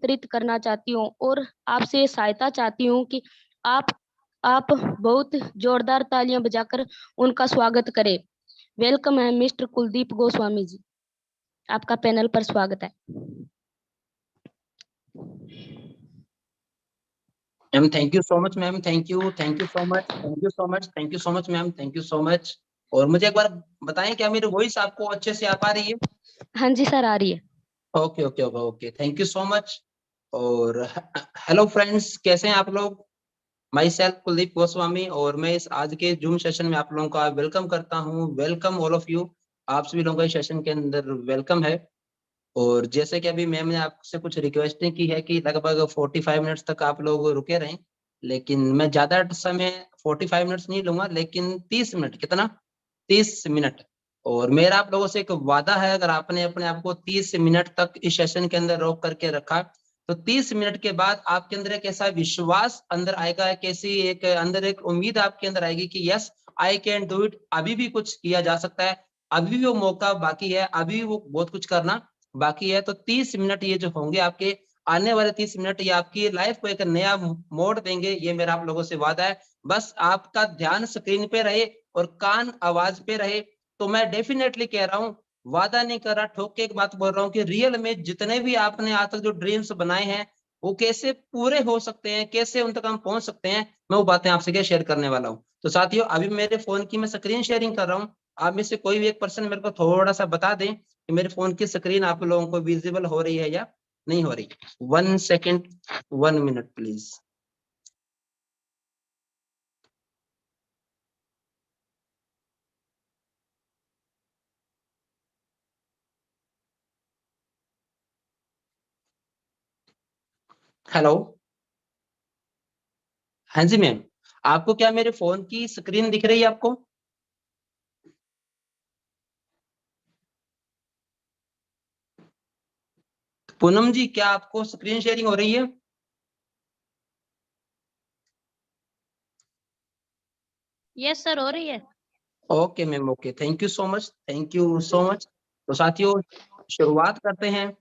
वितरित करना चाहती हूँ और आपसे सहायता चाहती हूँ कि आप आप बहुत जोरदार तालियां बजाकर उनका स्वागत करें। वेलकम है मिस्टर कुलदीप गोस्वामी जी, आपका पैनल पर स्वागत है। Ma'am thank you so much ma'am, thank you so much, thank you so much, thank you so much ma'am, thank you so much. और मुझे एक बार बताएं, क्या मेरी वॉइस आपको अच्छे से आ पा रही है? हाँ जी सर, आ रही है। Okay okay okay okay, thank you so much. और हेलो फ्रेंड्स, कैसे हैं आप लोग? माई सेल्फ कुलदीप गोस्वामी, और मैं इस आज के जूम सेशन में आप लोगों का वेलकम करता हूँ। वेलकम ऑल ऑफ यू, आप सभी लोगों का इस सेशन के अंदर वेलकम है। और जैसे कि अभी मैम ने आपसे कुछ रिक्वेस्टिंग की है कि लगभग 45 मिनट्स तक आप लोग रुके रहें, लेकिन मैं ज्यादा समय 45 मिनट्स नहीं लूंगा, लेकिन 30 मिनट, कितना, 30 मिनट। और मेरा आप लोगों से एक वादा है, अगर आपने अपने आप को 30 मिनट तक इस सेशन के अंदर रोक करके रखा, तो 30 मिनट के बाद आपके अंदर एक ऐसा विश्वास अंदर आएगा, कैसी एक अंदर एक उम्मीद आपके अंदर आएगी कि yes I can do it, अभी भी कुछ किया जा सकता है, अभी भी वो मौका बाकी है, अभी भी वो बहुत कुछ करना बाकी है। तो 30 मिनट ये जो होंगे आपके, आने वाले 30 मिनट, ये आपकी लाइफ को एक नया मोड़ देंगे, ये मेरा आप लोगों से वादा है। बस आपका ध्यान स्क्रीन पे रहे और कान आवाज पे रहे। तो मैं डेफिनेटली कह रहा हूँ, वादा नहीं कर रहा, ठोक के एक बात बोल रहा हूँ कि रियल में जितने भी आपने आज तक जो ड्रीम्स बनाए हैं, वो कैसे पूरे हो सकते हैं, कैसे उन तक हम पहुंच सकते हैं, मैं वो बातें आपसे क्या शेयर करने वाला हूँ। तो साथियों, अभी मेरे फोन की मैं स्क्रीन शेयरिंग कर रहा हूँ। आप में से कोई भी एक पर्सन मेरे को थोड़ा सा बता दें कि मेरे फोन की स्क्रीन आप लोगों को विजिबल हो रही है या नहीं हो रही। 1 सेकेंड, 1 मिनट प्लीज। हेलो, हाँ जी मैम, आपको क्या मेरे फोन की स्क्रीन दिख रही है आपको? पूनम जी, क्या आपको स्क्रीन शेयरिंग हो रही है? यस सर, हो रही है। Okay ma'am, okay, thank you so much, thank you so much. तो साथियों, शुरुआत करते हैं।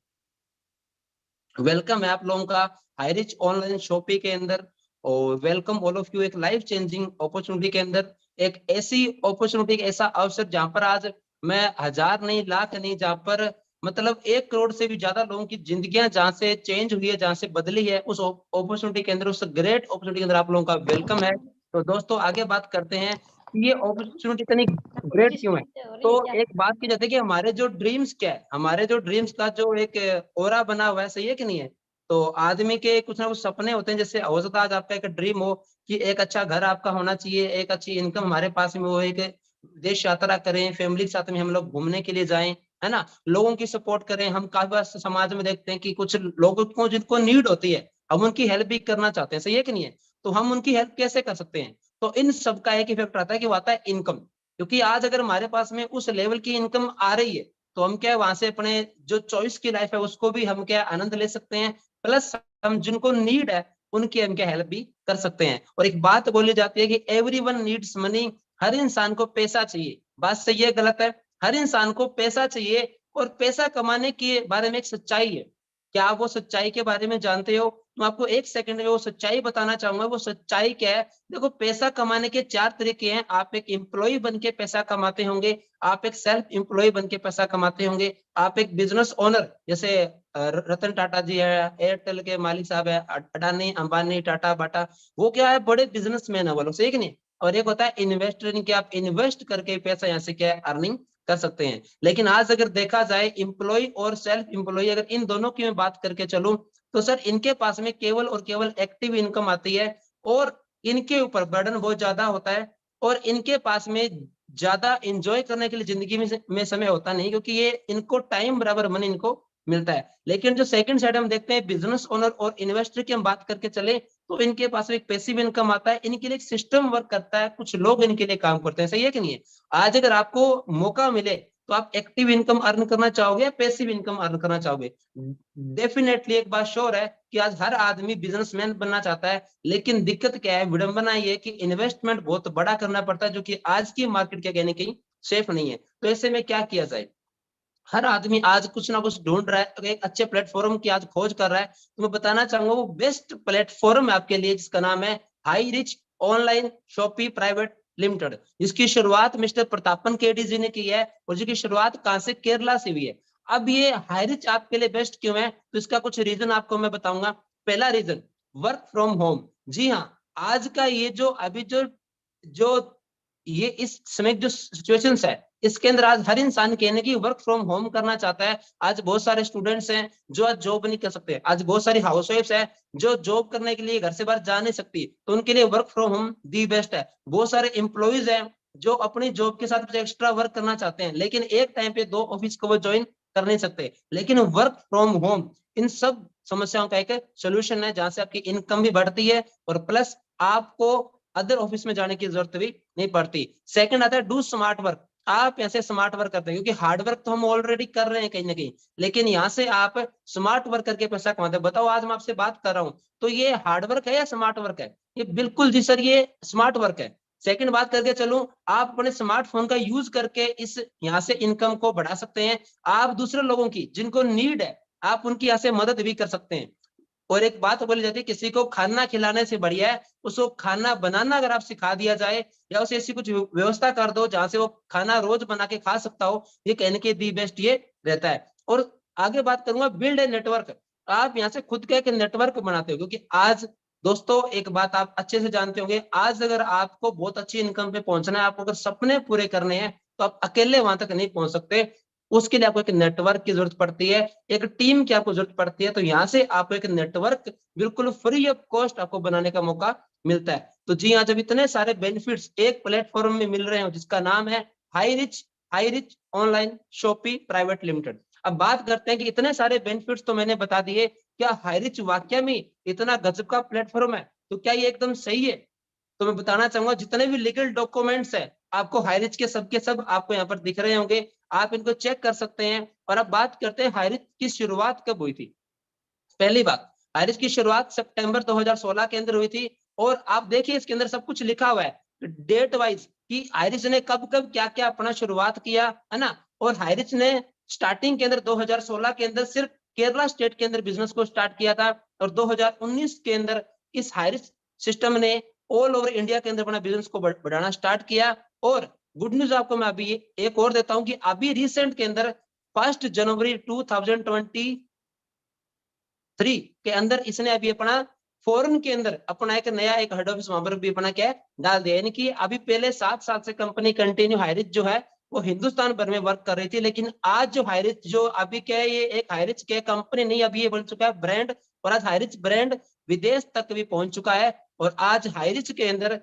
वेलकम है आप लोगों का हाई रिच ऑनलाइन शॉपिंग के अंदर, और वेलकम ऑल ऑफ यू एक लाइफ चेंजिंग अपॉर्चुनिटी के अंदर। एक ऐसी अपॉर्चुनिटी, ऐसा अवसर जहां पर आज मैं हजार नहीं, लाख नहीं, जहां पर मतलब 1 करोड़ से भी ज्यादा लोगों की जिंदगियां जहां से चेंज हुई है, जहां से बदली है, उस अपॉर्चुनिटी के अंदर, उस ग्रेट अपॉर्चुनिटी के अंदर आप लोगों का वेलकम है। तो दोस्तों, आगे बात करते हैं कि ये अपॉर्चुनिटी इतनी ग्रेट क्यों है। तो एक बात की जाती है कि हमारे जो ड्रीम्स क्या है, हमारे जो ड्रीम्स का जो एक ओरा बना हुआ है, सही है कि नहीं है? तो आदमी के कुछ ना कुछ सपने होते हैं। जैसे हो सकता है आज आपका एक ड्रीम हो कि एक अच्छा घर आपका होना चाहिए, एक अच्छी इनकम हमारे पास में हो, एक विदेश यात्रा करें, फैमिली के साथ में हम लोग घूमने के लिए जाएं, है ना, लोगों की सपोर्ट करें। हम काफी बार समाज में देखते हैं कि कुछ लोगों को जिनको नीड होती है, हम उनकी हेल्प भी करना चाहते हैं, सही है कि नहीं है? तो हम उनकी हेल्प कैसे कर सकते हैं? तो इन सब का एक इफेक्ट आता है कि वो आता है इनकम। क्योंकि आज अगर हमारे पास में उस लेवल की इनकम आ रही है, तो हम क्या है, वहां से अपने जो चॉइस की लाइफ है उसको भी हम क्या आनंद ले सकते हैं, प्लस हम जिनको नीड है उनकी हम क्या हेल्प भी कर सकते हैं। और एक बात बोली जाती है कि एवरीवन नीड्स मनी, हर इंसान को पैसा चाहिए। बात सही है गलत है? हर इंसान को पैसा चाहिए, और पैसा कमाने के बारे में एक सच्चाई है। क्या आप वो सच्चाई के बारे में जानते हो? मैं आपको 1 सेकंड में वो सच्चाई बताना चाहूंगा। वो सच्चाई क्या है? देखो, पैसा कमाने के 4 तरीके हैं। आप एक एम्प्लॉय बन के पैसा कमाते होंगे, आप एक सेल्फ एम्प्लॉय बन के पैसा कमाते होंगे, आप एक बिजनेस ओनर, जैसे रतन टाटा जी है, एयरटेल के मालिक साहब है, अडानी अंबानी टाटा बाटा, वो क्या है, बड़े बिजनेसमैन है वो लोग, सही कि नहीं? और एक होता है इन्वेस्टर, कि आप इन्वेस्ट करके पैसा यहाँ से क्या अर्निंग कर सकते हैं। लेकिन आज अगर देखा जाए, एम्प्लॉय और सेल्फ एम्प्लॉय, अगर इन दोनों की मैं बात करके चलूं, तो सर इनके पास में केवल और केवल एक्टिव इनकम आती है, और इनके ऊपर बर्डन बहुत ज्यादा होता है, और इनके पास में ज्यादा एंजॉय करने के लिए जिंदगी में समय होता नहीं, क्योंकि ये इनको टाइम बराबर मनी इनको मिलता है। लेकिन जो सेकंड साइड हम देखते हैं, बिजनेस ओनर और इन्वेस्टर की हम बात करके चले, तो इनके पास एक पैसिव इनकम आता है, इनके लिए एक सिस्टम वर्क करता है, कुछ लोग इनके लिए काम करते हैं, सही है कि नहीं है? आज अगर आपको मौका मिले, तो आप एक्टिव इनकम अर्न करना चाहोगे या पैसिव इनकम अर्न करना चाहोगे? डेफिनेटली एक बात श्योर है कि आज हर आदमी बिजनेसमैन बनना चाहता है, लेकिन दिक्कत क्या है, विडंबना ये कि इन्वेस्टमेंट बहुत बड़ा करना पड़ता है, जो कि आज की मार्केट क्या कहने कहीं सेफ नहीं है। तो ऐसे में क्या किया जाए? हर आदमी आज कुछ ना कुछ ढूंढ रहा है, एक अच्छे प्लेटफॉर्म की आज खोज कर रहा है। तो मैं बताना चाहूंगा वो बेस्ट प्लेटफॉर्म है आपके लिए, जिसका नाम है Hi Rich Online Shoppe Private Limited, जिसकी शुरुआत मिस्टर प्रतापन केडी जी ने की है, और जिसकी शुरुआत कहां से, केरला से हुई है। अब ये हाई रिच आपके लिए बेस्ट क्यों है, तो इसका कुछ रीजन आपको मैं बताऊंगा। पहला रीजन, वर्क फ्रॉम होम। जी हाँ, आज का ये जो अभी जो ये इस समय जो सिचुएशन है, इसके अंदर आज हर इंसान कहने की वर्क फ्रॉम होम करना चाहता है। आज बहुत सारे स्टूडेंट्स हैं जो आज जॉब नहीं कर सकते, आज बहुत सारी हाउस वाइफ्स हैं जो जॉब करने के लिए घर से बाहर जा नहीं सकती, तो उनके लिए work from home the best है। बहुत सारे एम्प्लॉइज हैं जो अपनी जॉब के साथ एक्स्ट्रा वर्क करना चाहते हैं, लेकिन एक टाइम पे दो ऑफिस को वो ज्वाइन कर नहीं सकते। लेकिन वर्क फ्रॉम होम इन सब समस्याओं का एक सोल्यूशन है, जहां से आपकी इनकम भी बढ़ती है और प्लस आपको अदर ऑफिस में जाने की जरूरत भी नहीं पड़ती। सेकंड आता है डू स्मार्ट वर्क। आप ऐसे स्मार्ट वर्क करते हैं, क्योंकि हार्ड वर्क तो हम ऑलरेडी कर रहे हैं कहीं ना कहीं, लेकिन यहाँ से आप स्मार्ट वर्क करके पैसा कमाते हैं। बताओ आज मैं आपसे बात कर रहा हूँ, तो ये हार्ड वर्क है या स्मार्ट वर्क है? ये बिल्कुल जी सर, ये स्मार्ट वर्क है। सेकंड बात करके चलूं, आप अपने स्मार्टफोन का यूज करके इस यहाँ से इनकम को बढ़ा सकते हैं। आप दूसरे लोगों की जिनको नीड है, आप उनकी यहाँ से मदद भी कर सकते हैं। और एक बात बोली जाती है, किसी को खाना खिलाने से बढ़िया है उसको खाना बनाना अगर आप सिखा दिया जाए, या उसे ऐसी कुछ व्यवस्था कर दो जहां से वो खाना रोज बना के खा सकता हो, ये कहने के दी बेस्ट ये रहता है। और आगे बात करूंगा, बिल्ड ए नेटवर्क। आप यहाँ से खुद का एक नेटवर्क बनाते हो, क्योंकि आज दोस्तों एक बात आप अच्छे से जानते होंगे, आज अगर आपको बहुत अच्छी इनकम पे पहुंचना है, आपको अगर सपने पूरे करने हैं, तो आप अकेले वहां तक नहीं पहुंच सकते। उसके लिए आपको एक नेटवर्क की जरूरत पड़ती है, एक टीम की आपको जरूरत पड़ती है। तो यहाँ से आपको एक नेटवर्क बिल्कुल फ्री ऑफ कॉस्ट आपको बनाने का मौका मिलता है। तो जी हाँ, जब इतने सारे बेनिफिट्स एक प्लेटफॉर्म में मिल रहे हैं जिसका नाम है Hi Rich Online Shoppe Private Limited. अब बात करते हैं कि इतने सारे बेनिफिट्स तो मैंने बता दिए, क्या हाई रिच वाकई में इतना गजब का प्लेटफॉर्म है? तो क्या ये एकदम सही है? तो मैं बताना चाहूंगा, जितने भी लीगल डॉक्यूमेंट्स है आपको हाईरिच के सब आपको यहाँ पर दिख रहे होंगे, आप इनको चेक कर सकते हैं। और अब बात करते हैं हाईरिच की शुरुआत कब हुई थी। पहली बात, हाईरिच की शुरुआत सितंबर 2016 के अंदर हुई थी। और आप देखिए इसके अंदर सब कुछ लिखा हुआ है डेट वाइज कि हाईरिच ने कब कब क्या क्या अपना शुरुआत किया, है ना। और हाईरिच ने स्टार्टिंग के अंदर 2016 के अंदर सिर्फ केरला स्टेट के अंदर बिजनेस को स्टार्ट किया था, और 2019 के अंदर इस हाईरिच सिस्टम ने ऑल ओवर इंडिया के अंदर अपना बिजनेस को बढ़ाना स्टार्ट किया। और गुड न्यूज आपको मैं अभी एक और देता हूं कि अभी रिसेंट के अंदर 1 जनवरी 2023 के अंदर इसने अभी अपना फॉरेन के अंदर अपना एक नया एक हेड ऑफिस वहां पर भी अपना क्या डाल दिया। यानी कि अभी पहले 7 साल से कंपनी कंटिन्यू हाईरिच जो है वो हिंदुस्तान भर में वर्क कर रही थी, लेकिन आज जो हाईरिच जो अभी क्या है, ये एक हाईरिच के कंपनी नहीं, अभी ये बन चुका है ब्रांड। और आज हाईरिच ब्रांड विदेश तक भी पहुंच चुका है। और आज हाईरिच के अंदर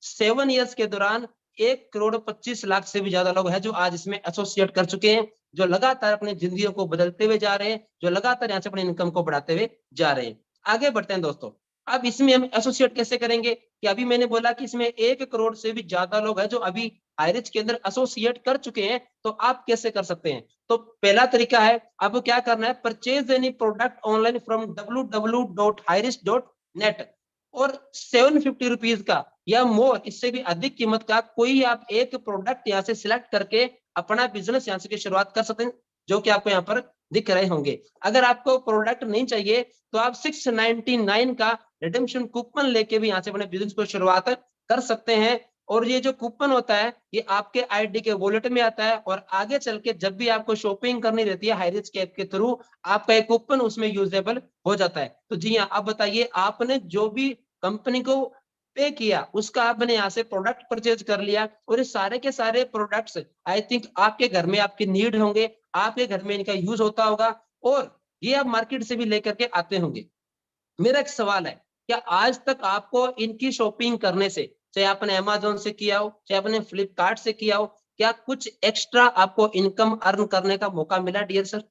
7 ईयर्स के दौरान 1 करोड़ 25 लाख से भी ज्यादा लोग हैं जो आज इसमें एसोसिएट कर चुके हैं, जो लगातार अपनी जिंदगी को बदलते हुए जा रहे हैं, जो लगातार यहाँ से अपनी इनकम को बढ़ाते हुए जा रहे हैं। आगे बढ़ते हैं दोस्तों। अब इसमें हम एसोसिएट कैसे करेंगे, कि अभी मैंने बोला कि इसमें 1 करोड़ से भी ज्यादा लोग हैं जो अभी हाईरिच के अंदर एसोसिएट कर चुके हैं। तो आप कैसे कर सकते हैं? तो पहला तरीका है, आपको क्या करना है, purchase any product online from www.highrisk.net, और 750 रुपीज का या मोर, इससे भी अधिक कीमत का कोई आप एक प्रोडक्ट यहाँ से सिलेक्ट करके अपना बिजनेस यहाँ से शुरुआत कर सकते हैं, जो कि आपको यहाँ पर दिख रहे होंगे। अगर आपको प्रोडक्ट नहीं चाहिए तो आप 699 का रिडेम्पशन कूपन लेके भी यहाँ से अपने बिजनेस को शुरुआत कर सकते हैं। और ये जो कूपन होता है ये आपके आईडी के वॉलेट में आता है, और आगे चल के जब भी आपको शॉपिंग करनी रहती है हाईरिच के ऐप के थ्रू, आपका एक कूपन उसमें यूजेबल हो जाता है। तो जी हाँ, आप बताइए, आपने जो भी कंपनी को पे किया उसका आपने यहाँ से प्रोडक्ट परचेज कर लिया, और ये सारे के सारे प्रोडक्ट्स आई थिंक आपके घर में आपकी नीड होंगे, आपके घर में इनका यूज होता होगा, और ये आप मार्केट से भी लेकर के आते होंगे। मेरा एक सवाल है, क्या आज तक आपको इनकी शॉपिंग करने से, चाहे आपने अमेजोन से किया हो चाहे आपने फ्लिपकार्ट से किया हो, क्या कुछ एक्स्ट्रा आपको इनकम अर्न करने का मौका मिला डियर सर?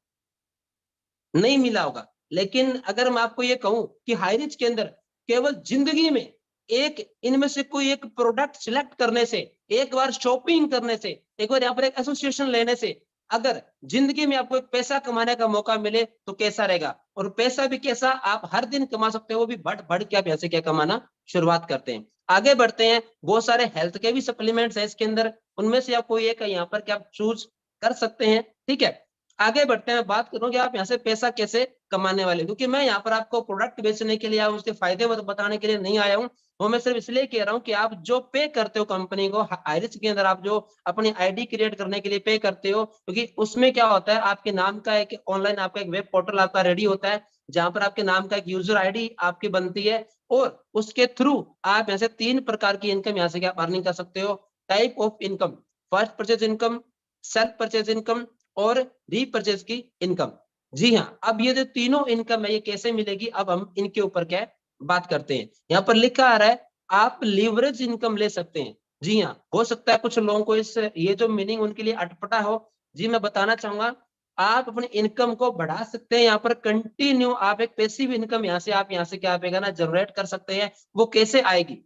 नहीं मिला होगा। लेकिन अगर मैं आपको ये कहूं कि हाईरिच के अंदर केवल जिंदगी में एक इनमें से कोई एक प्रोडक्ट सिलेक्ट करने से, एक बार शॉपिंग करने से, एक बार यहाँ पर एक एसोसिएशन लेने से, अगर जिंदगी में आपको एक पैसा कमाने का मौका मिले तो कैसा रहेगा? और पैसा भी कैसा, आप हर दिन कमा सकते हो, वो भी बढ़ बढ़ के आप यहाँ से क्या कमाना शुरुआत करते हैं। आगे बढ़ते हैं, बहुत सारे हेल्थ के भी सप्लीमेंट्स है इसके अंदर, उनमें से आप कोई एक यहाँ पर क्या चूज कर सकते हैं, ठीक है। आगे बढ़ते हैं, बात करूं कि आप यहाँ से पैसा कैसे कमाने वाले, क्योंकि मैं यहाँ पर आपको प्रोडक्ट बेचने के लिए या उसके फायदे बताने के लिए नहीं आया हूँ। वो मैं सिर्फ इसलिए कह रहा हूँ कि आप जो पे करते हो कंपनी को हाइरिच के अंदर, आप जो अपनी आईडी क्रिएट करने के लिए पे करते हो, क्योंकि उसमें क्या होता है, आपके नाम का एक ऑनलाइन आपका एक वेब पोर्टल आपका रेडी होता है, जहां पर आपके नाम का एक यूजर आईडी आपकी बनती है, और उसके थ्रू आप यहाँ से 3 प्रकार की इनकम यहाँ से क्या अर्निंग कर सकते हो। Type of income, first purchase income, self purchase income और रीपरचेज की इनकम। जी हाँ, अब ये जो तीनों इनकम है ये कैसे मिलेगी, अब हम इनके ऊपर क्या बात करते हैं। यहाँ पर लिखा आ रहा है आप लीवरेज इनकम ले सकते हैं। जी हाँ, हो सकता है कुछ लोगों को इस ये जो मीनिंग उनके लिए अटपटा हो। जी मैं बताना चाहूंगा, आप अपने इनकम को बढ़ा सकते हैं। यहाँ पर कंटिन्यू आप एक पैसिव इनकम यहाँ से आप यहाँ से क्या आप जनरेट कर सकते हैं। वो कैसे आएगी,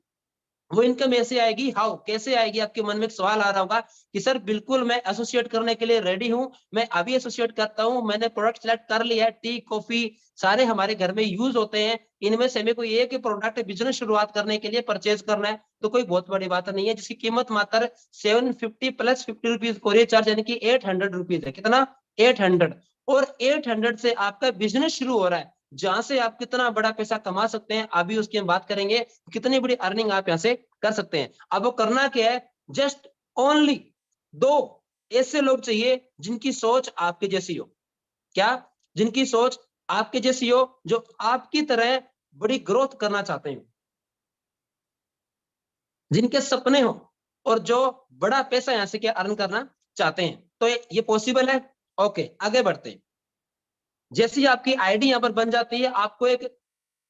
वो इनकम ऐसे आएगी, हाउ कैसे आएगी, आपके मन में एक सवाल आ रहा होगा कि सर बिल्कुल मैं एसोसिएट करने के लिए रेडी हूं, मैं अभी एसोसिएट करता हूं, मैंने प्रोडक्ट सेलेक्ट कर लिया है, टी कॉफी सारे हमारे घर में यूज होते हैं, इनमें से हमें कोई एक प्रोडक्ट बिजनेस शुरुआत करने के लिए परचेज करना है, तो कोई बहुत बड़ी बात नहीं है, जिसकी कीमत मात्र 750 प्लस 50 रुपीज कोरियर चार्ज यानी कि 800 रुपीज है। कितना, 800। और 800 से आपका बिजनेस शुरू हो रहा है, जहां से आप कितना बड़ा पैसा कमा सकते हैं अभी उसकी हम बात करेंगे, कितनी बड़ी अर्निंग आप यहां से कर सकते हैं। अब वो करना क्या है, जस्ट ओनली 2 ऐसे लोग चाहिए जिनकी सोच आपके जैसी हो। क्या, जिनकी सोच आपके जैसी हो, जो आपकी तरह बड़ी ग्रोथ करना चाहते हैं, जिनके सपने हो और जो बड़ा पैसा यहां से क्या अर्न करना चाहते हैं। तो ये पॉसिबल है। ओके, आगे बढ़ते हैं। जैसी आपकी आईडी यहाँ पर बन जाती है, आपको एक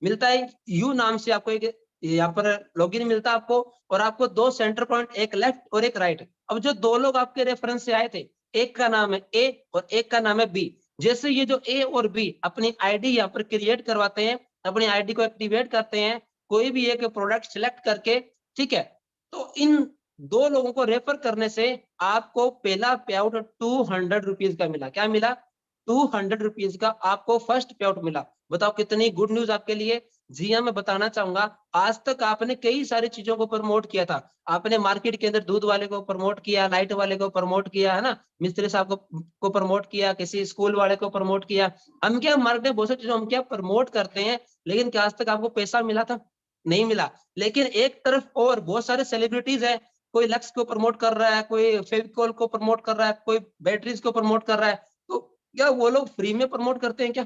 मिलता है यू नाम से, आपको एक यहाँ पर लॉगिन मिलता है आपको, और आपको 2 सेंटर पॉइंट, एक लेफ्ट और एक राइट। अब जो 2 लोग आपके रेफरेंस से आए थे, एक का नाम है ए और एक का नाम है बी। जैसे ये जो ए और बी अपनी आईडी यहाँ पर क्रिएट करवाते हैं, अपनी आईडी को एक्टिवेट करते हैं, कोई भी एक प्रोडक्ट सिलेक्ट करके, ठीक है, तो इन 2 लोगों को रेफर करने से आपको पहला पे आउट 200 रुपीज का मिला। क्या मिला, 200 रुपीज का आपको फर्स्ट पे आउट मिला। बताओ कितनी गुड न्यूज आपके लिए। जी हाँ, मैं बताना चाहूंगा, आज तक आपने कई सारी चीजों को प्रमोट किया था। आपने मार्केट के अंदर दूध वाले को प्रमोट किया, लाइट वाले को प्रमोट किया, है ना, मिस्त्री साहब को प्रमोट किया, किसी स्कूल वाले को प्रमोट किया। हम क्या मार्केट में बहुत सारी चीजों हम क्या प्रमोट करते हैं, लेकिन क्या आज तक आपको पैसा मिला था, नहीं मिला। लेकिन एक तरफ और बहुत सारे सेलिब्रिटीज है, कोई लक्स को प्रमोट कर रहा है, कोई फेविकॉल को प्रमोट कर रहा है, कोई बैटरीज को प्रमोट कर रहा है, तो क्या वो लोग फ्री में प्रमोट करते हैं क्या?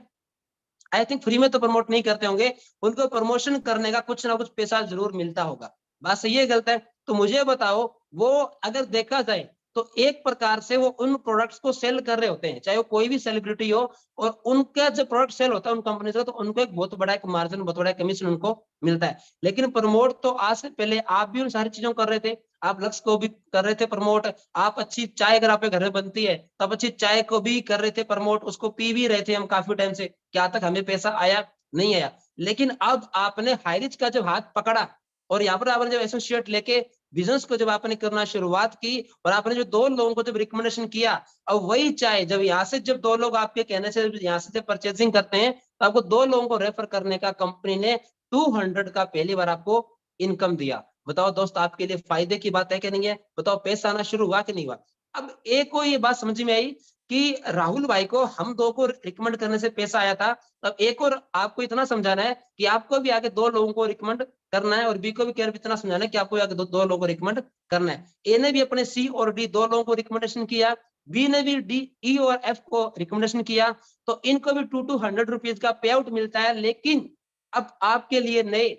आई थिंक फ्री में तो प्रमोट नहीं करते होंगे, उनको प्रमोशन करने का कुछ ना कुछ पैसा जरूर मिलता होगा। बात सही है गलत है? तो मुझे बताओ, वो अगर देखा जाए तो एक प्रकार से वो उन प्रोडक्ट्स को सेल कर रहे होते हैं, चाहे वो कोई भी सेलिब्रिटी हो, और उनका जब प्रोडक्ट सेल होता है उन कंपनी का, तो उनको एक बहुत बड़ा एक मार्जिन, बहुत बड़ा कमीशन उनको मिलता है। लेकिन प्रमोट तो आज से पहले आप भी उन सारी चीजों कर रहे थे, आप लक्ष्य को भी कर रहे थे प्रमोट, आप अच्छी चाय अगर आपके घर में बनती है तब अच्छी चाय को भी कर रहे थे प्रमोट, उसको पी भी रहे थे हम काफी टाइम से, क्या तक हमें पैसा आया, नहीं आया। लेकिन अब आपने हाइरिच का जब हाथ पकड़ा और यहाँ पर आपने जब एसोसिएट लेके बिजनेस को जब आपने करना शुरुआत की, और आपने जो 2 लोगों को जब रिकमेंडेशन किया, अब वही चाय जब यहाँ से जब 2 लोग आपके कहने से यहाँ से परचेसिंग करते हैं, तो आपको 2 लोगों को रेफर करने का कंपनी ने 200 का पहली बार आपको इनकम दिया। बताओ दोस्त, आपके लिए फायदे की बात है कि नहीं है? बताओ पैसा आना शुरू हुआ कि नहीं हुआ? अब एक को ये बात समझ में आई कि राहुल भाई को हम 2 को रिकमेंड करने से पैसा आया था। अब एक और आपको इतना समझाना है कि आपको भी आगे 2 लोगों को रिकमेंड करना है, और बी को भी केयर इतना समझाना है कि आपको आगे 2 लोगों को रिकमेंड करना है। ए ने भी अपने सी और डी 2 लोगों को रिकमेंडेशन किया, बी ने भी डी, ई और एफ को रिकमेंडेशन किया, तो इनको भी 200 रुपीज का पे आउट मिलता है। लेकिन अब आपके लिए नए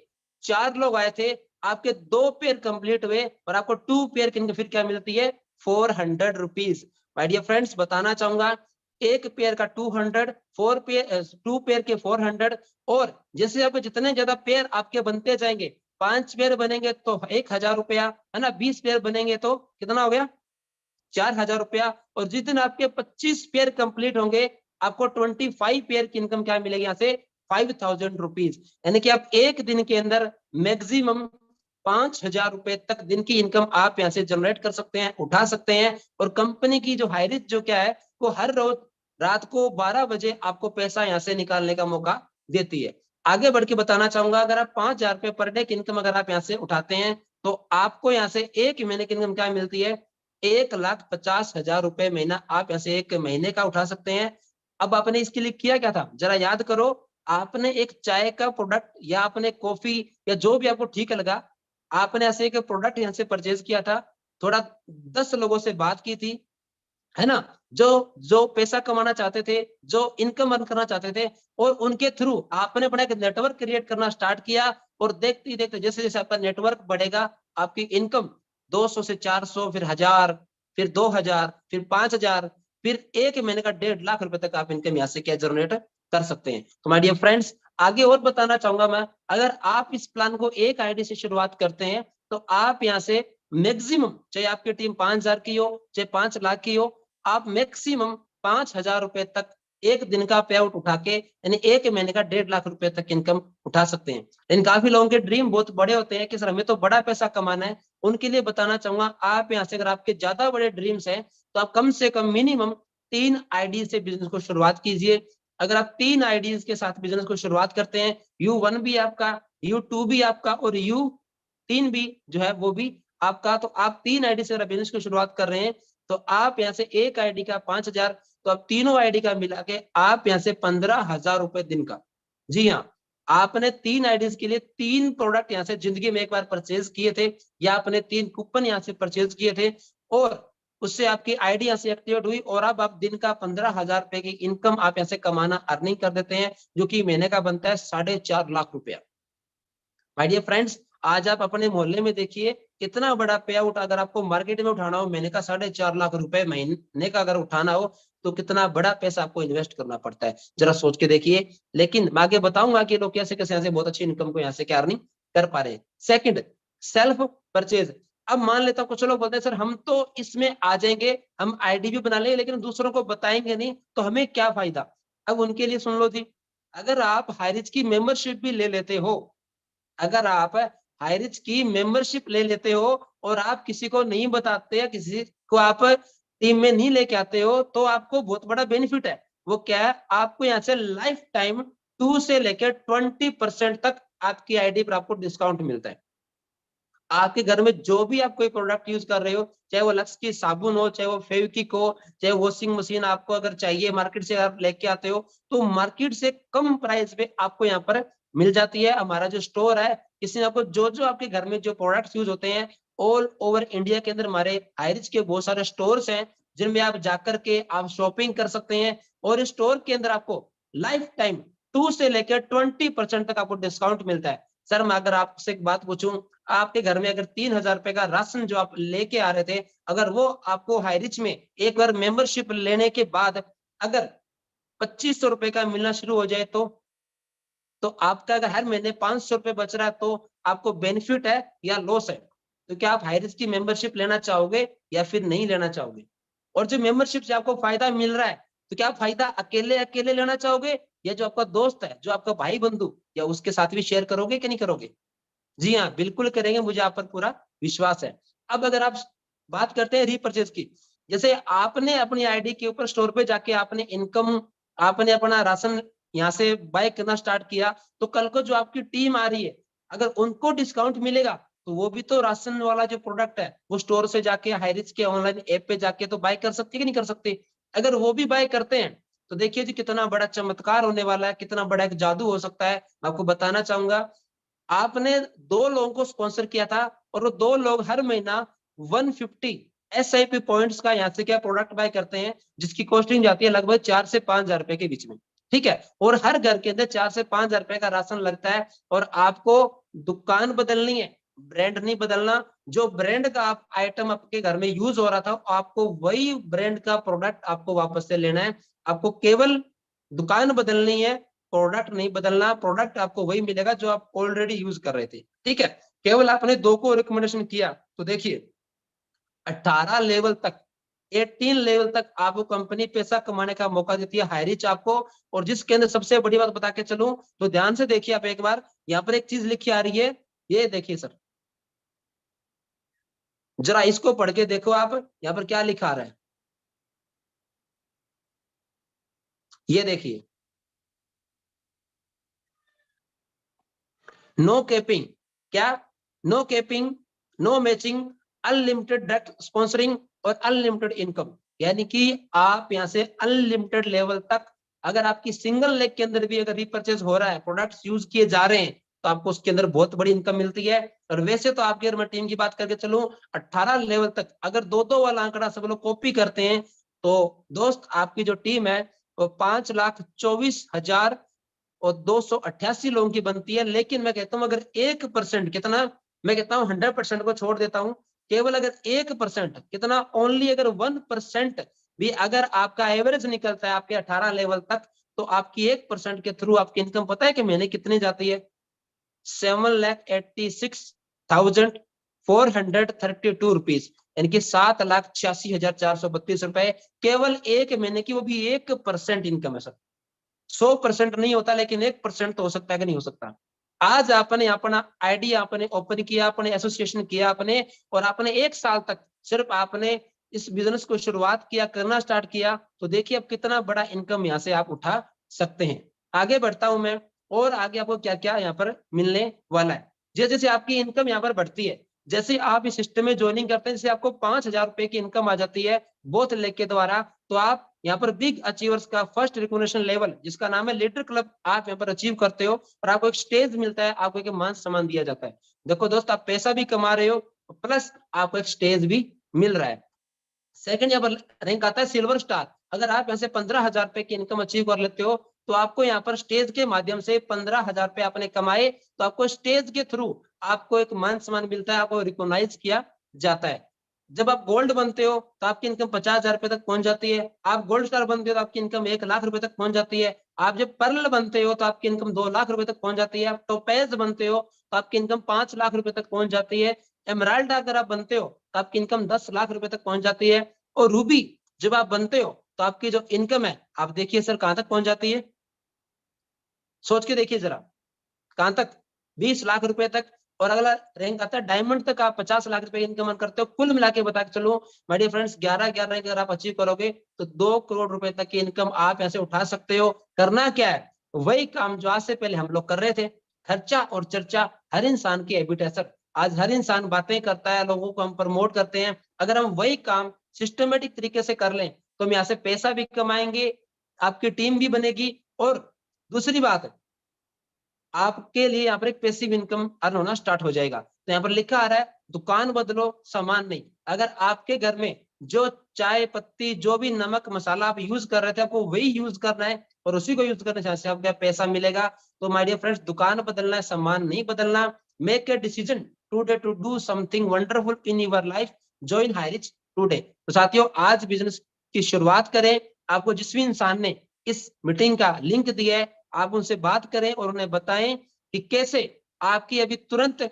4 लोग आए थे, आपके 2 पेयर कंप्लीट हुए, और आपको 2 पेयर की फिर क्या मिलती है, 400 रुपीज। माय डियर फ्रेंड्स, बताना चाहूंगा, एक पेयर का 200, 2 पेयर के 400, और जैसे आपको जितने ज्यादा पेयर आपके बनते जाएंगे, 5 पेयर बनेंगे तो 1000 रुपया, है ना, 20 पेयर बनेंगे तो कितना हो गया, 4000 रुपया, और जिस दिन आपके 25 पेयर कंप्लीट होंगे, आपको 25 पेयर की इनकम क्या मिलेगी, यहाँ से 5000 रुपीज। यानी कि आप एक दिन के अंदर मैक्सिमम 5000 रुपए तक दिन की इनकम आप यहाँ से जनरेट कर सकते हैं, उठा सकते हैं। और कंपनी की जो हाइरिच जो क्या है, वो हर रोज रात को 12 बजे आपको पैसा यहाँ से निकालने का मौका देती है। आगे बढ़ के बताना चाहूंगा, अगर आप 5000 रुपए पर डे की इनकम अगर आप यहाँ से उठाते हैं, तो आपको यहाँ से एक महीने की इनकम क्या मिलती है, 1,50,000 रुपए महीना आप ऐसे एक महीने का उठा सकते हैं। अब आपने इसके लिए किया क्या था, जरा याद करो। आपने एक चाय का प्रोडक्ट या आपने कॉफी या जो भी आपको ठीक लगा, आपने ऐसे एक प्रोडक्ट यहाँ से परचेज किया था, थोड़ा 10 लोगों से बात की थी, है ना, जो जो पैसा कमाना चाहते थे, जो इनकम अर्न करना चाहते थे, और उनके थ्रू आपने अपना एक नेटवर्क क्रिएट करना स्टार्ट किया। और देखते ही देखते जैसे जैसे आपका नेटवर्क बढ़ेगा, आपकी इनकम 200 से 400, फिर 1000, फिर 2000, फिर 5000, फिर एक महीने का 1.5 लाख रुपए तक आप इनकम यहाँ से क्या जनरेट कर सकते हैं। तो माय डियर फ्रेंड्स, आगे और बताना चाहूंगा मैं, अगर आप इस प्लान को एक आईडी से शुरुआत करते हैं तो आप यहाँ से मैक्सिमम, चाहे आपकी टीम 5000 की हो, चाहे 5 लाख की हो, आप मैक्सिमम 5000 रुपए तक एक दिन का पे आउट उठा के, यानी एक महीने का 1.5 लाख रुपए तक इनकम उठा सकते हैं। लेकिन काफी लोगों के ड्रीम बहुत बड़े होते हैं कि सर हमें तो बड़ा पैसा कमाना है। उनके लिए बताना चाहूंगा, आप यहाँ से अगर आपके ज्यादा बड़े ड्रीम्स हैं तो आप कम से कम मिनिमम 3 आईडी से बिजनेस को शुरुआत कीजिए। अगर आप 3 आईडीज के साथ बिजनेस को शुरुआत करते हैं, U1 भी आपका, U2 भी आपका, और U3 भी जो है वो भी आपका, तो आप 3 आईडी से अगर बिजनेस की शुरुआत कर रहे हैं तो आप यहाँ से एक आईडी का 5000, तो आप तीनों आईडी का मिला के आप यहाँ से 15,000 रुपए दिन का। जी हाँ, आपने 3 आईडीज के लिए 3 प्रोडक्ट यहाँ से जिंदगी में एक बार परचेज किए थे, या आपने 3 कूपन यहाँ से परचेज किए थे, और उससे आपकी आईडी यहाँ से एक्टिवेट हुई, और अब आप दिन का 15,000 रुपए की इनकम आप यहाँ से कमाना, अर्निंग कर देते हैं, जो कि महीने का बनता है 4.5 लाख रुपया। माय डियर फ्रेंड्स, आज आप अपने मोहल्ले में देखिए कितना बड़ा पे आउट अगर आपको मार्केट में उठाना हो, महीने का 4.5 लाख रुपए महीने का अगर उठाना हो, तो कितना बड़ा पैसा आपको इन्वेस्ट करना पड़ता है, जरा सोच के देखिए। लेकिन मैं आगे बताऊंगा कि लोग कैसे कैसे यहाँ से बहुत अच्छी इनकम को यहाँ से क्या अर्निंग कर पा रहे हैं। Second, self purchase. अब मान लेता हूँ कुछ लोग बोलते हैं सर हम तो इसमें आ जाएंगे, हम आईडी भी बना लेंगे, लेकिन दूसरों को बताएंगे नहीं, तो हमें क्या फायदा। अब उनके लिए सुन लो जी, अगर आप हाईरिच की मेंबरशिप भी ले लेते हो, अगर आप हाईरिच की मेंबरशिप ले लेते हो और आप किसी को नहीं बताते या किसी को आप टीम में नहीं लेके आते हो, तो आपको बहुत बड़ा बेनिफिट है। वो क्या है, आपको यहाँ से लाइफ टाइम 2 से लेकर 20% तक आपकी आईडी पर आपको डिस्काउंट मिलता है। आपके घर में जो भी आप कोई प्रोडक्ट यूज कर रहे हो, चाहे वो लक्स की साबुन हो, चाहे वो फेविक्विक हो, चाहे वॉशिंग मशीन आपको अगर चाहिए मार्केट से आप लेके आते हो, तो मार्केट से कम प्राइस पे आपको यहाँ पर मिल जाती है। हमारा जो स्टोर है, इसमें आपको जो जो आपके घर में जो प्रोडक्ट्स यूज होते हैं, ऑल ओवर इंडिया के अंदर हमारे हाईरिच के बहुत सारे स्टोर्स हैं, जिनमें आप जाकर के आप शॉपिंग कर सकते हैं, और स्टोर के अंदर आपको लाइफ टाइम 2 से लेकर 20% तक आपको डिस्काउंट मिलता है। सर मैं अगर आपसे एक बात पूछूं, आपके घर में अगर 3,000 रुपए का राशन जो आप लेके आ रहे थे, अगर वो आपको हाईरिच में एक बार मेंबरशिप लेने के बाद अगर 2500 रुपए का मिलना शुरू हो जाए, तो आपका अगर हर महीने 500 रुपए बच रहा है, तो आपको बेनिफिट है या लॉस है। तो क्या आप हाईरिच की मेंबरशिप लेना चाहोगे या फिर नहीं लेना चाहोगे। और जो मेंबरशिप से आपको फायदा मिल रहा है, तो क्या आप फायदा अकेले अकेले लेना चाहोगे, या जो आपका दोस्त है, जो आपका भाई बंधु, या उसके साथ भी शेयर करोगे कि नहीं करोगे। जी हाँ, बिल्कुल करेंगे, मुझे आप पर पूरा विश्वास है। अब अगर आप बात करते हैं रीपरचेज की, जैसे आपने अपनी आईडी के ऊपर स्टोर पे जाके आपने इनकम, आपने अपना राशन यहाँ से बाय करना स्टार्ट किया, तो कल को जो आपकी टीम आ रही है, अगर उनको डिस्काउंट मिलेगा, तो वो भी तो राशन वाला जो प्रोडक्ट है वो स्टोर से जाके हाईरिच के ऑनलाइन ऐप पे जाके तो बाय कर सकते कि नहीं कर सकते। अगर वो भी बाय करते हैं, तो देखिए जी कितना बड़ा चमत्कार होने वाला है, कितना बड़ा एक जादू हो सकता है। मैं आपको बताना चाहूंगा, आपने 2 लोगों को स्पॉन्सर किया था, और वो 2 लोग हर महीना 150 SIP पॉइंट्स का यहाँ से क्या प्रोडक्ट बाय करते हैं, जिसकी कॉस्टिंग जाती है लगभग 4 से 5,000 रुपए के बीच में। ठीक है, और हर घर के अंदर 4 से 5,000 रुपए का राशन लगता है, और आपको दुकान बदलनी है, ब्रांड नहीं बदलना। जो ब्रांड का आप आइटम आपके घर में यूज हो रहा था, आपको वही ब्रांड का प्रोडक्ट आपको वापस से लेना है। आपको केवल दुकान बदलनी है, प्रोडक्ट नहीं बदलना। प्रोडक्ट आपको वही मिलेगा जो आप ऑलरेडी यूज कर रहे थे। ठीक है, केवल आपने 2 को रिकमेंडेशन किया, तो देखिए 18 लेवल तक, 18 लेवल तक आपको कंपनी पैसा कमाने का मौका देती है हाईरिच आपको। और जिसके अंदर सबसे बड़ी बात बता के चलूं, तो ध्यान से देखिए आप एक बार, यहाँ पर एक चीज लिखी आ रही है, ये देखिए सर, जरा इसको पढ़ के देखो आप, यहाँ पर क्या लिखा आ रहा है, ये देखिए, नो कैपिंग। क्या, no capping, no matching, unlimited direct sponsoring, और अनलिमिटेड इनकम, यानी कि आप यहाँ से अनलिमिटेड लेवल तक, अगर आपकी सिंगल लेग के अंदर भी अगर रिपर्चेज हो रहा है, प्रोडक्ट्स यूज किए जा रहे हैं, तो आपको उसके अंदर बहुत बड़ी इनकम मिलती है। और वैसे तो आपकी अगर मैं टीम की बात करके चलूं 18 लेवल तक अगर 2-2 वाला आंकड़ा सब लोग कॉपी करते हैं, तो दोस्त आपकी जो टीम है वो 5,24,288 लोगों की बनती है। लेकिन मैं कहता हूं अगर 1% कितना, मैं कहता हूं 100% को छोड़ देता हूं, केवल अगर 1% कितना, ओनली अगर 1% भी अगर आपका एवरेज निकलता है आपके 18 लेवल तक, तो आपकी 1% के थ्रू आपकी इनकम पता है कि महीने कितनी जाती है? 7,86,432 रुपीज, यानी कि 7,86,432 रुपए केवल एक महीने की, वो भी 1% इनकम है सर। 100% नहीं होता, लेकिन 1% तो हो सकता है कि नहीं हो सकता। आज आपने अपना आईडी आपने ओपन किया, आपने एसोसिएशन किया आपने, और आपने 1 साल तक सिर्फ आपने इस बिजनेस को शुरुआत किया, करना स्टार्ट किया, तो देखिए अब कितना बड़ा इनकम यहाँ से आप उठा सकते हैं। आगे बढ़ता हूं मैं, और आगे आपको क्या क्या यहाँ पर मिलने वाला है। जैसे जैसे आपकी इनकम यहाँ पर बढ़ती है, जैसे आप इस सिस्टम में ज्वाइनिंग करते हैं, जैसे आपको 5,000 रुपए की इनकम आ जाती है बोथ लेग के द्वारा, तो आप यहाँ पर बिग अचीवर्स का फर्स्ट रिकॉग्निशन लेवल जिसका नाम है लीडर क्लब, आप यहाँ पर अचीव करते हो, और आपको एक स्टेज मिलता है, आपको एक मान सम्मान दिया जाता है। देखो दोस्त, आप पैसा भी कमा रहे हो, प्लस आपको एक स्टेज भी मिल रहा है। सेकंड यहाँ पर रैंक आता है सिल्वर स्टार। अगर आप यहाँ से 15,000 रुपए की इनकम अचीव कर लेते हो, तो आपको यहाँ पर स्टेज के माध्यम से 15,000 रुपए आपने कमाए, तो आपको स्टेज के थ्रू आपको एक मान सम्मान मिलता है, आपको रिकॉग्नाइज किया जाता है। जब आप गोल्ड बनते हो तो आपकी इनकम 50,000 रुपए तक पहुंच जाती है। आप गोल्ड स्टार बनते हो तो आपकी इनकम 1,00,000 रुपए तक पहुंच जाती है। आप जब पर्ल बनते हो तो आपकी इनकम 2,00,000 रुपए तक पहुंच जाती है। आप टोपेज बनते हो तो आपकी इनकम 5,00,000 रुपए तक पहुंच जाती है। एमराल्ड अगर आप बनते हो तो आपकी इनकम 10,00,000 रुपए तक पहुंच जाती है। और रूबी जब आप बनते हो तो आपकी जो इनकम है, आप देखिए सर कहां तक पहुंच जाती है, सोच के देखिए जरा, कहां तक? 20,00,000 रुपए तक। और अगला रैंक आता है डायमंड तक, आप 50,00,000 रुपए इनकम करते हो। कुल मिला के बता के चलो माय डियर फ्रेंड्स, 11 रैंक अगर आप अचीव करोगे तो 2 करोड़ रुपए तक की इनकम आप ऐसे उठा सकते हो। करना क्या है? वही काम जो आज से पहले हम लोग कर रहे थे। खर्चा और चर्चा हर इंसान की हैबिट है सर। आज हर इंसान बातें करता है, लोगों को हम प्रमोट करते हैं। अगर हम वही काम सिस्टमेटिक तरीके से कर लें, तो हम यहाँ से पैसा भी कमाएंगे, आपकी टीम भी बनेगी, और दूसरी बात, आपके लिए यहाँ पर एक पैसिव इनकम अर्न होना स्टार्ट हो जाएगा। तो यहाँ पर लिखा आ रहा है दुकान बदलो सामान नहीं। अगर आपके घर में जो चाय पत्ती, जो भी नमक मसाला आप यूज कर रहे थे, आपको वही यूज करना है और उसी को यूज करने से आपको पैसा मिलेगा। तो माय डियर फ्रेंड्स, दुकान बदलना है, सामान नहीं बदलना। Make a decision today to do something wonderful in your life. Join HiRich today. तो साथियों, आज बिजनेस की शुरुआत करें। आपको जिस भी इंसान ने इस मीटिंग का लिंक दिया है, आप उनसे बात करें और उन्हें बताएं कि कैसे आपकी अभी तुरंत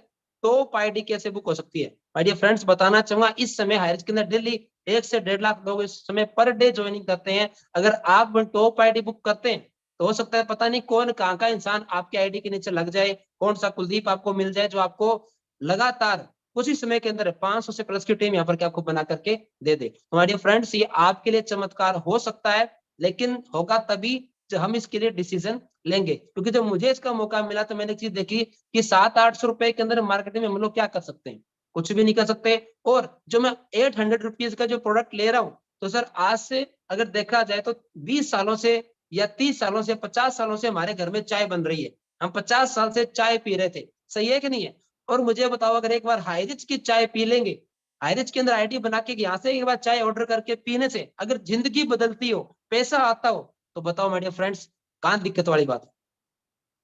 टॉप आईडी कैसे बुक हो सकती है। माय डियर फ्रेंड्स, बताना चाहूंगा इस समय हायरिज के अंदर डेली 1 से 1.5 लाख लोग इस समय पर डे ज्वाइनिंग करते हैं। अगर आप टॉप आईडी बुक करते हैं तो हो सकता है पता नहीं कौन कहाँ का इंसान आपके आईडी के नीचे लग जाए, कौन सा कुलदीप आपको मिल जाए जो आपको लगातार कुछ ही समय के अंदर 500 से प्लस की टीम यहाँ पर क्या आपको बना करके दे दे। तो माय डियर फ्रेंड्स, ये आपके लिए चमत्कार हो सकता है, लेकिन होगा तभी जब हम इसके लिए डिसीजन लेंगे। क्योंकि जब मुझे इसका मौका मिला तो मैंने एक चीज देखी कि 700-800 रुपए के अंदर मार्केटिंग में हम लोग क्या कर सकते हैं? कुछ भी नहीं कर सकते। और जो मैं 800 रुपीज का जो प्रोडक्ट ले रहा हूँ, तो सर आज से अगर देखा जाए तो 20 सालों से या 30 सालों से 50 सालों से हमारे घर में चाय बन रही है। हम 50 साल से चाय पी रहे थे, सही है कि नहीं है? और मुझे बताओ, अगर एक बार हाईरिच की चाय पी लेंगे, हाईरिच के अंदर आईडी बना के यहाँ से एक बार चाय ऑर्डर करके पीने से अगर जिंदगी बदलती हो, पैसा आता हो, तो बताओ माय डियर फ्रेंड्स, कहां दिक्कत वाली बात है?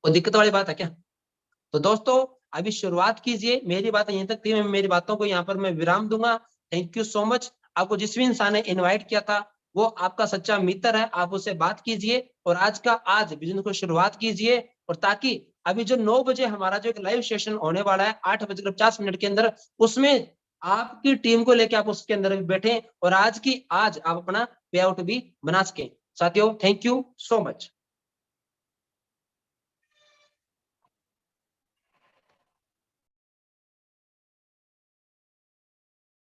वो दिक्कत वाली बात है क्या? तो दोस्तों, अभी शुरुआत कीजिए। मेरी बातें यहीं तक थी, मैं मेरी बातों को यहाँ पर मैं विराम दूंगा। Thank you so much. आपको जिस भी इंसान ने इनवाइट किया था वो आपका सच्चा मित्र है, आप उससे बात कीजिए और आज का आज बिजनेस को शुरुआत कीजिए। और ताकि अभी जो 9 बजे हमारा जो एक लाइव सेशन होने वाला है 8:50 के अंदर, उसमें आपकी टीम को लेकर आप उसके अंदर भी बैठे और आज की आज आप अपना पे आउट भी बना सके। साथियों, थैंक यू सो मच।